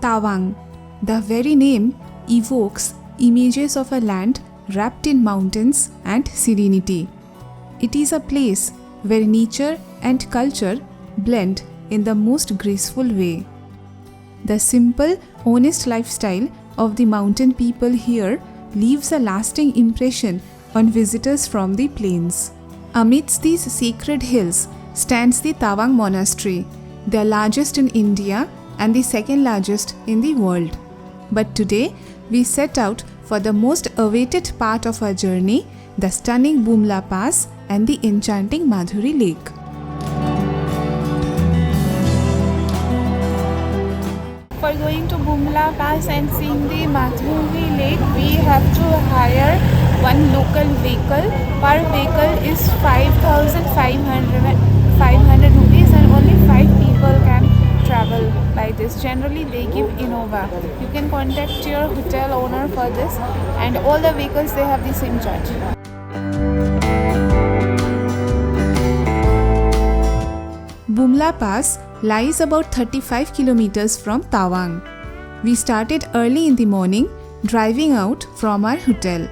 Tawang. The very name evokes images of a land wrapped in mountains and serenity. It is a place where nature and culture blend in the most graceful way. The simple, honest lifestyle of the mountain people here leaves a lasting impression on visitors from the plains. Amidst these sacred hills stands the Tawang Monastery, the largest in India and the second largest in the world. But today, we set out for the most awaited part of our journey, the stunning Bumla Pass and the enchanting Madhuri Lake. For going to Bumla Pass and seeing the Madhuri Lake, we have to hire one local vehicle. Per vehicle is 5,500 rupees and only 5 people can travel by this. Generally they give Innova. You can contact your hotel owner for this, and all the vehicles they have the same charge. Bumla Pass lies about 35 kilometers from Tawang. We started early in the morning, driving out from our hotel.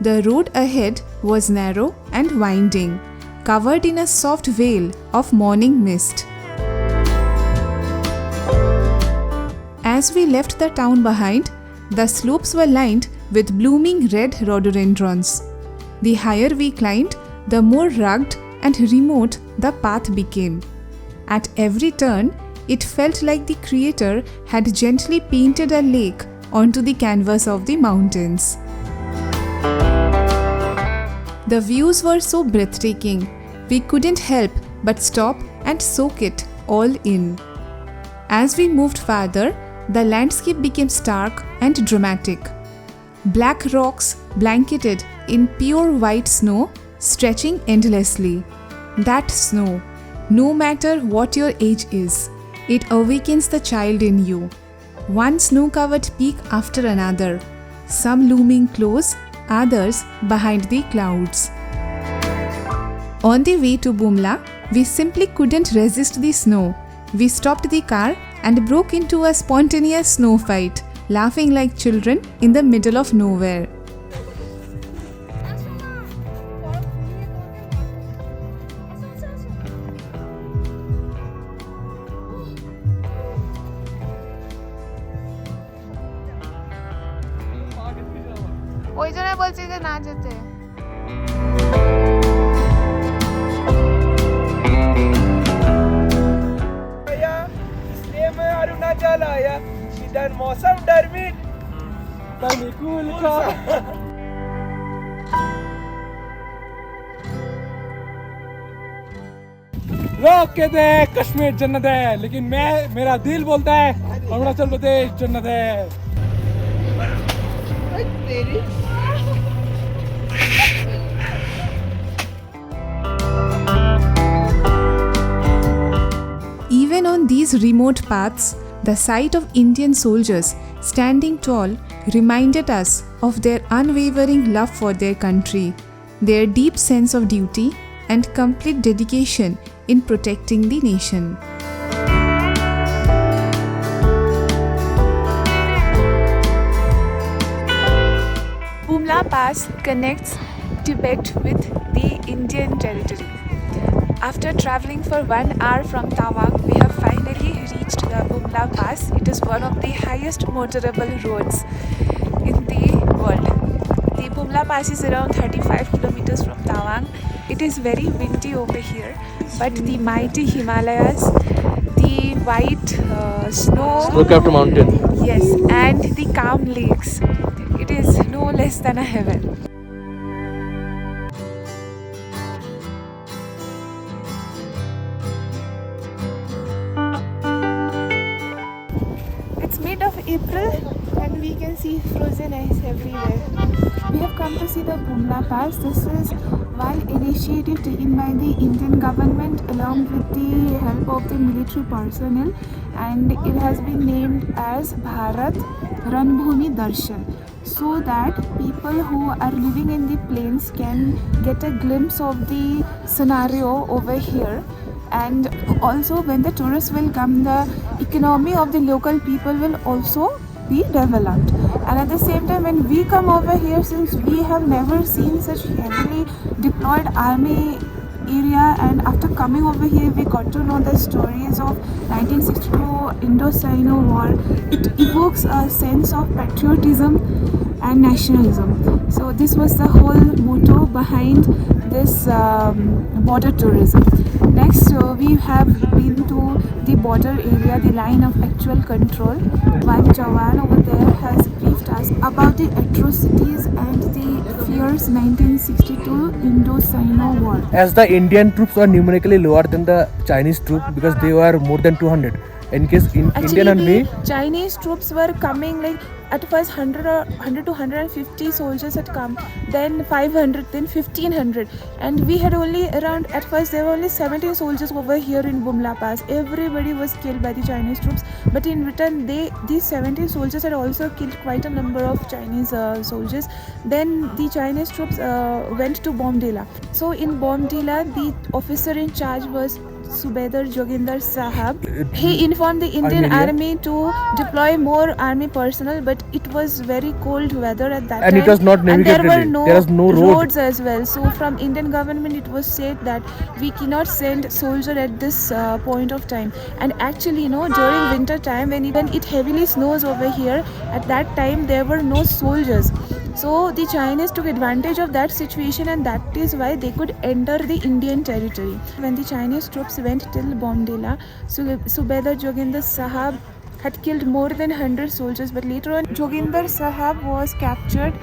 The road ahead was narrow and winding, covered in a soft veil of morning mist. As we left the town behind, the slopes were lined with blooming red rhododendrons. The higher we climbed, the more rugged and remote the path became. At every turn, it felt like the Creator had gently painted a lake onto the canvas of the mountains. The views were so breathtaking, we couldn't help but stop and soak it all in. As we moved farther, the landscape became stark and dramatic. Black rocks blanketed in pure white snow, stretching endlessly. That snow, no matter what your age is, it awakens the child in you. One snow-covered peak after another, some looming close, others behind the clouds. On the way to Bumla, we simply couldn't resist the snow. We stopped the car and broke into a spontaneous snow fight, laughing like children in the middle of nowhere. ওই জন্য বলছি যে না যেতে। इसलिए मैं अरुणाचल आया, इधर मौसम डरमिट अनुकूल था। लोग कहते हैं कश्मीर जन्नत है, लेकिन मेरा दिल बोलता है अरुणाचल प्रदेश जन्नत है। Even on these remote paths, the sight of Indian soldiers standing tall reminded us of their unwavering love for their country, their deep sense of duty, and complete dedication in protecting the nation. Bumla Pass connects Tibet with the Indian territory. After traveling for 1 hour from Tawang, we have finally reached the Bumla Pass. It is one of the highest motorable roads in the world. The Bumla Pass is around 35 kilometers from Tawang. It is very windy over here, but the mighty Himalayas, the white snow-capped mountain. Yes, and the calm lakes. It is no less than a heaven. It's mid of April and we can see frozen ice everywhere. We have come to see the Bumla Pass. This is one initiative taken by the Indian government along with the help of the military personnel, and it has been named as Bharat Ranbhumi Darshan, so that people who are living in the plains can get a glimpse of the scenario over here and also when the tourists will come, the economy of the local people will also be developed. And at the same time, when we come over here, since we have never seen such heavily deployed army area, and after coming over here we got to know the stories of 1962 Indo China War, it evokes a sense of patriotism and nationalism. So this was the whole motto behind this border tourism. Next, we have been to the border area, the line of actual control. One Jawan over there has briefed us about the atrocities and the fierce 1962 Indo-Sino War. As the Indian troops were numerically lower than the Chinese troops because they were more than 200. In case Indian Army, Chinese troops were coming like at first 100 to 150 soldiers had come, then 500, then 1500, and we had only around, at first there were only 17 soldiers over here in Bumla Pass. Everybody was killed by the Chinese troops, but in return these 17 soldiers had also killed quite a number of Chinese soldiers. Then the Chinese troops went to Bomdila. So in Bomdila, the officer in charge was Subedar Joginder Sahab. He informed the Indian Army to deploy more army personnel, but it was very cold weather at that time. And it was not navigated. And there was no road. roads as well. So from Indian government it was said that we cannot send soldier at this point of time. And actually, during winter time, when even it heavily snows over here, at that time there were no soldiers. So the Chinese took advantage of that situation, and that is why they could enter the Indian territory. When the Chinese troops went till Bomdila, Subedar Joginder Sahab had killed more than 100 soldiers, but later on Joginder Sahab was captured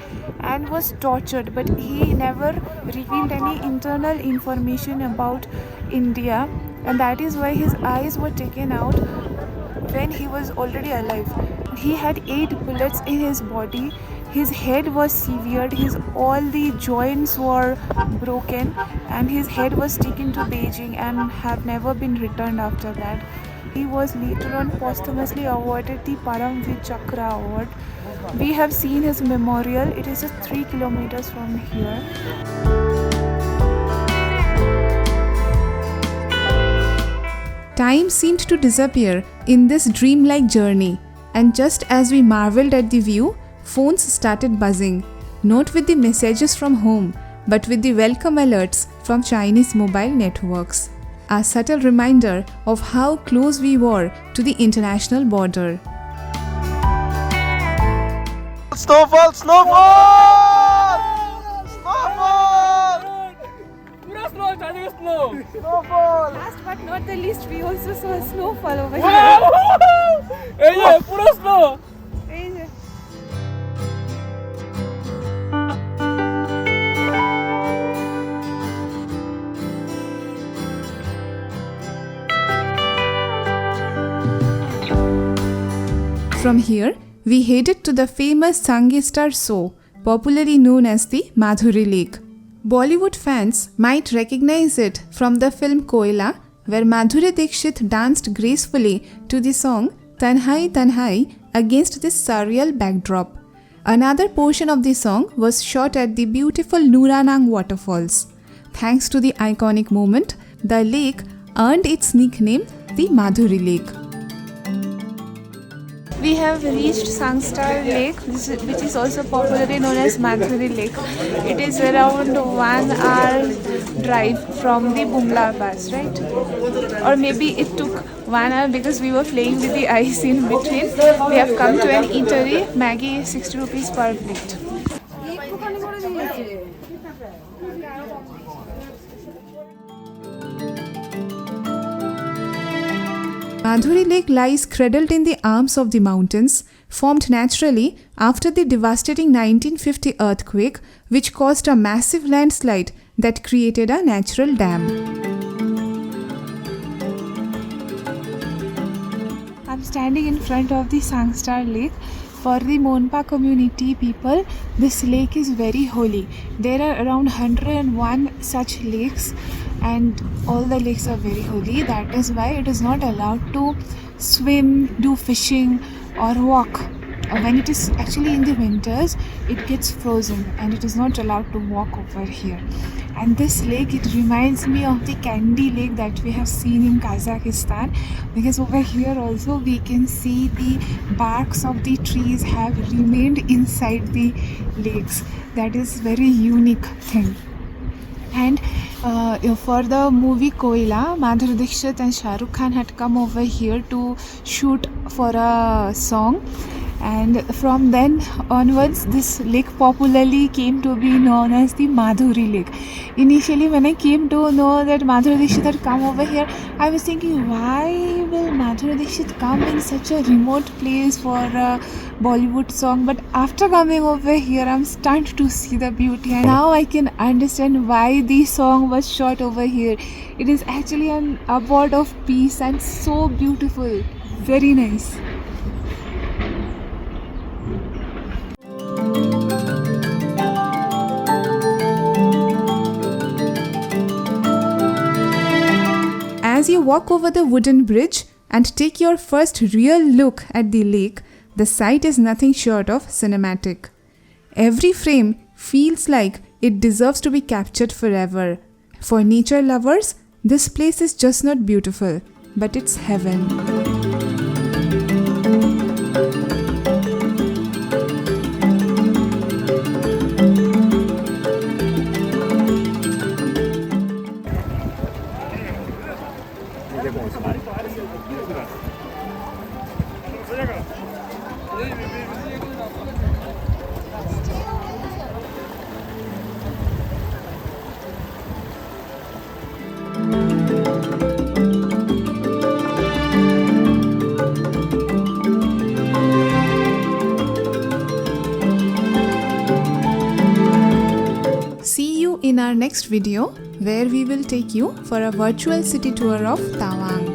and was tortured, but he never revealed any internal information about India, and that is why his eyes were taken out when he was already alive. He had 8 bullets in his body. His head was severed, all the joints were broken, and his head was taken to Beijing and have never been returned after that. He was later on posthumously awarded the Paramveer Chakra award. We have seen his memorial. It is just 3 kilometers from here. Time seemed to disappear in this dreamlike journey, and just as we marveled at the view, phones started buzzing, not with the messages from home, but with the welcome alerts from Chinese mobile networks. A subtle reminder of how close we were to the international border. snowfall, snowfall, snowfall. Pura snow, starting snow. Snowfall. Last but not the least, we also saw a snowfall over Wow! Hey, pura snow. here. From here, we headed to the famous Sangestar Tso, popularly known as the Madhuri Lake. Bollywood fans might recognize it from the film Koyla, where Madhuri Dixit danced gracefully to the song Tanhai Tanhai against this surreal backdrop. Another portion of the song was shot at the beautiful Nuranang waterfalls. Thanks to the iconic moment, the lake earned its nickname, the Madhuri Lake. We have reached Sangestar Lake, which is also popularly known as Madhuri Lake. It is around 1 hour drive from the Bumla Pass, right? Or maybe it took 1 hour because we were playing with the ice in between. We have come to an eatery. Maggie is 60 rupees per plate. Madhuri Lake lies cradled in the arms of the mountains, formed naturally after the devastating 1950 earthquake, which caused a massive landslide that created a natural dam. I'm standing in front of the Sangestar Lake. For the Monpa community people, this lake is very holy. There are around 101 such lakes, and all the lakes are very holy. That is why it is not allowed to swim, do fishing or walk. When it is actually in the winters, it gets frozen and it is not allowed to walk over here. And this lake, it reminds me of the Candy Lake that we have seen in Kazakhstan, because over here also we can see the barks of the trees have remained inside the lakes. That is very unique thing. And for the movie Koyla, Madhuri Dixit and Shah Rukh Khan had come over here to shoot for a song. And from then onwards, this lake popularly came to be known as the Madhuri Lake. Initially, when I came to know that Madhuri Dixit had come over here, I was thinking, why will Madhuri Dixit come in such a remote place for a Bollywood song? But after coming over here, I'm stunned to see the beauty, and now I can understand why the song was shot over here. It is actually an abode of peace and so beautiful. Very nice. As you walk over the wooden bridge and take your first real look at the lake, the sight is nothing short of cinematic. Every frame feels like it deserves to be captured forever. For nature lovers, this place is just not beautiful, but it's heaven. See you in our next video, where we will take you for a virtual city tour of Tawang.